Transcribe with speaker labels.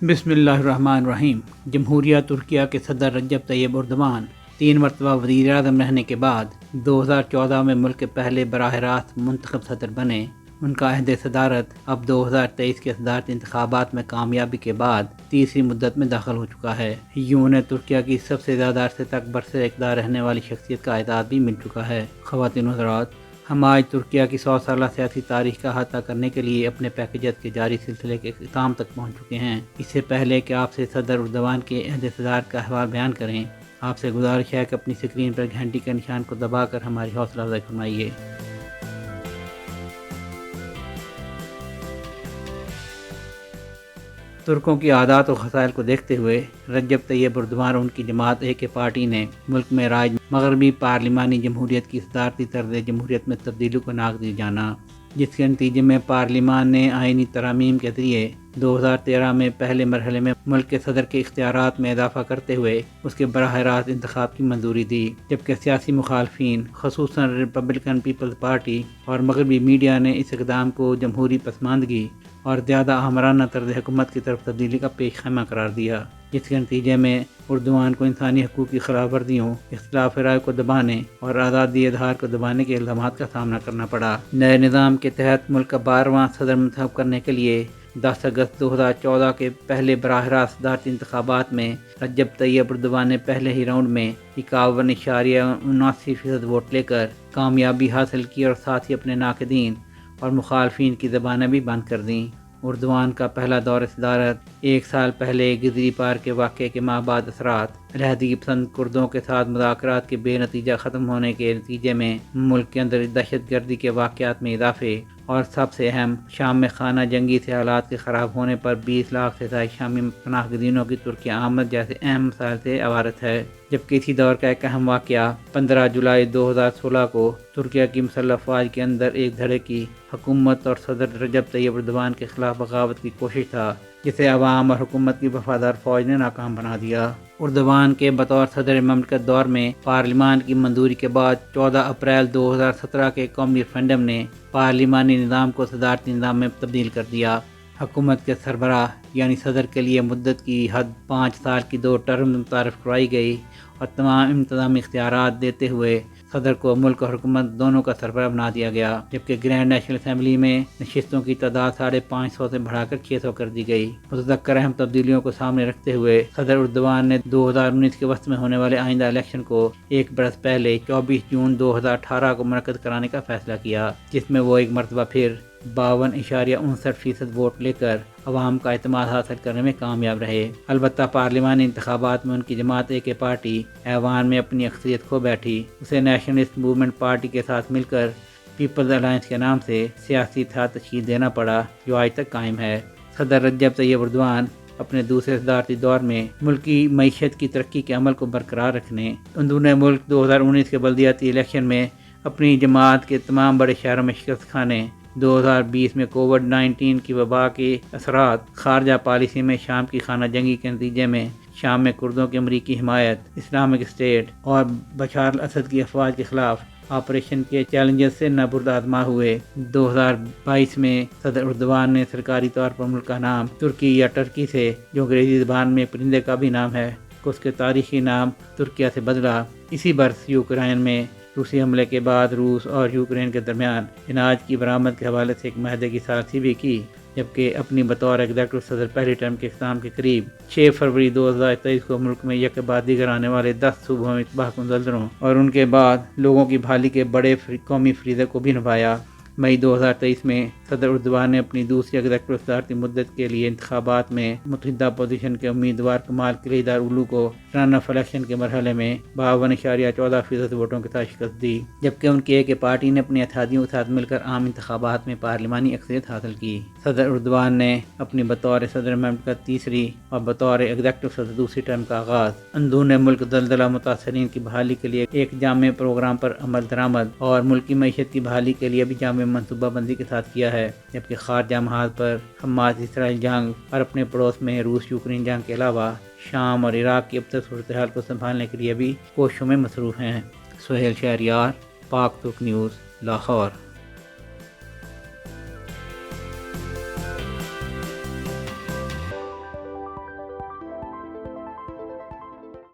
Speaker 1: بسم اللہ الرحمن الرحیم۔ جمہوریہ ترکیہ کے صدر رجب طیب اردوان 3 مرتبہ وزیر اعظم رہنے کے بعد 2014 میں ملک کے پہلے براہ راست منتخب صدر بنے۔ ان کا عہد صدارت اب 2023 کے صدارتی انتخابات میں کامیابی کے بعد تیسری مدت میں داخل ہو چکا ہے۔ یوں انہیں ترکیہ کی سب سے زیادہ عرصے تک برسر اقتدار رہنے والی شخصیت کا اعزاز بھی مل چکا ہے۔ خواتین و حضرات، ہم آج ترکیہ کی 100 سالہ سیاسی تاریخ کا احاطہ کرنے کے لیے اپنے پیکجت کے جاری سلسلے کے اختتام تک پہنچ چکے ہیں۔ اس سے پہلے کہ آپ سے صدر اردوان کے عہد صدارت کا احوال بیان کریں، آپ سے گزارش ہے کہ اپنی اسکرین پر گھنٹی کے نشان کو دبا کر ہماری حوصلہ افزائی فرمائیے۔ ترکوں کی عادات و خصائل کو دیکھتے ہوئے رجب طیب اردوان اور ان کی جماعت کے پارٹی نے ملک میں رائج مغربی پارلیمانی جمہوریت کی صدارتی طرز جمہوریت میں تبدیلی کو ناگزیر جانا، جس کے نتیجے میں پارلیمان نے آئینی ترامیم کے ذریعے 2013 میں پہلے مرحلے میں ملک کے صدر کے اختیارات میں اضافہ کرتے ہوئے اس کے براہ راست انتخاب کی منظوری دی، جبکہ سیاسی مخالفین خصوصاً ریپبلکن پیپلز پارٹی اور مغربی میڈیا نے اس اقدام کو جمہوری پسماندگی اور زیادہ آمرانہ طرز حکومت کی طرف تبدیلی کا پیش خیمہ قرار دیا، جس کے نتیجے میں اردوان کو انسانی حقوق کی خلاف ورزیوں، اختلاف رائے کو دبانے اور آزادی اظہار کو دبانے کے الزامات کا سامنا کرنا پڑا۔ نئے نظام کے تحت ملک کا 12واں صدر منتخب کرنے کے لیے 10 اگست 2014 کے پہلے براہ راست صدارتی انتخابات میں رجب طیب اردوان نے پہلے ہی راؤنڈ میں 51.79% ووٹ لے کر کامیابی حاصل کی اور ساتھ ہی اپنے ناقدین اور مخالفین کی زبانیں بھی بند کر دیں۔ اردوان کا پہلا دور صدارت 1 سال پہلے گزری پار کے واقعے کے ماہ بعد اثرات، علیحدگی پسند کردوں کے ساتھ مذاکرات کے بے نتیجہ ختم ہونے کے نتیجے میں ملک کے اندر دہشت گردی کے واقعات میں اضافے، اور سب سے اہم شام میں خانہ جنگی سے حالات کے خراب ہونے پر 20 لاکھ سے زائد شامی پناہ گزینوں کی ترکیہ آمد جیسے اہم مسائل سے عوارت ہے۔ جبکہ اسی دور کا ایک اہم واقعہ 15 جولائی 2016 کو ترکیہ کی مسلح افواج کے اندر ایک دھڑے کی حکومت اور صدر رجب طیب اردوان کے خلاف بغاوت کی کوشش تھا، جسے عوام اور حکومت کی وفادار فوج نے ناکام بنا دیا۔ اردوان کے بطور صدر مملکت دور میں پارلیمان کی منظوری کے بعد 14 اپریل 2017 کے قومی ریفرنڈم نے پارلیمانی نظام کو صدارتی نظام میں تبدیل کر دیا۔ حکومت کے سربراہ یعنی صدر کے لیے مدت کی حد 5 سال کی 2 ٹرم متعارف کرائی گئی اور تمام انتظامی اختیارات دیتے ہوئے صدر کو ملک اور حکومت دونوں کا سربراہ بنا دیا گیا، جبکہ گرینڈ نیشنل اسمبلی میں نشستوں کی تعداد 550 سے بڑھا کر 600 کر دی گئی۔ متذکر اہم تبدیلیوں کو سامنے رکھتے ہوئے صدر اردوان نے 2019 کے وسط میں ہونے والے آئندہ الیکشن کو ایک برس پہلے 24 جون 2018 کو منعقد کرانے کا فیصلہ کیا، جس میں وہ ایک مرتبہ پھر 52.59% ووٹ لے کر عوام کا اعتماد حاصل کرنے میں کامیاب رہے۔ البتہ پارلیمانی انتخابات میں ان کی جماعت کے پارٹی ایوان میں اپنی اکثریت کھو بیٹھی۔ اسے نیشنلسٹ موومنٹ پارٹی کے ساتھ مل کر پیپلز الائنس کے نام سے سیاسی اتحاد تشکیل دینا پڑا، جو آج تک قائم ہے۔ صدر رجب طیب اردوان اپنے دوسرے صدارتی دور میں ملکی معیشت کی ترقی کے عمل کو برقرار رکھنے، اندرون ملک 2019 کے بلدیاتی الیکشن میں اپنی جماعت کے تمام بڑے شہروں میں شکست کھانے، 2020 میں کووڈ-19 کی وبا کے اثرات، خارجہ پالیسی میں شام کی خانہ جنگی کے نتیجے میں شام میں کردوں کی امریکی حمایت، اسلامک اسٹیٹ اور بشار الاسد کی افواج کے خلاف آپریشن کے چیلنجز سے نابرد آزما ہوئے۔ 2022 میں صدر اردوان نے سرکاری طور پر ملک کا نام ترکی یا ٹرکی سے، جو انگریزی زبان میں پرندے کا بھی نام ہے، کو اس کے تاریخی نام ترکیہ سے بدلا۔ اسی برس یوکرائن میں روسی حملے کے بعد روس اور یوکرین کے درمیان اناج کی برآمد کے حوالے سے ایک معاہدے کی ثالثی بھی کی، جبکہ اپنی بطور ایگزیکٹو صدر پہلی ٹرم کے اختتام کے قریب 6 فروری 2023 کو ملک میں یک بعد دیگر آنے والے 10 صوبوں میں تباہ کن زلزلوں اور ان کے بعد لوگوں کی بحالی کے بڑے قومی فریضے کو بھی نبھایا۔ مئی 2023 میں صدر اردوان نے اپنی دوسری ایگزیکٹو صدارتی مدت کے لیے انتخابات میں متحدہ اپوزیشن کے امیدوار کمال کلیداروغلو کو رن آف الیکشن کے مرحلے میں 52.14% ووٹوں کے ساتھ شکست دی، جبکہ ان کی پارٹی نے اپنے اتحادیوں کے ساتھ مل کر عام انتخابات میں پارلیمانی اکثریت حاصل کی۔ صدر اردوان نے اپنی بطور صدر مملکت تیسری اور بطور ایگزیکٹو صدر دوسری ٹرم کا آغاز اندرون ملک زلزلہ متاثرین کی بحالی کے لیے ایک جامع پروگرام پر عمل درآمد اور ملکی معیشت کی بحالی کے لیے بھی جامع منصوبہ بندی کے ساتھ کیا ہے، جبکہ خارجہ محاذ پر حماس اسرائیل جنگ اور اپنے پڑوس میں روس یوکرین جنگ کے علاوہ شام اور عراق کی ابتر صورتحال کو سنبھالنے کے لیے بھی کوششوں میں مصروف ہیں۔ سہیل شہریار، پاک ترک نیوز، لاہور۔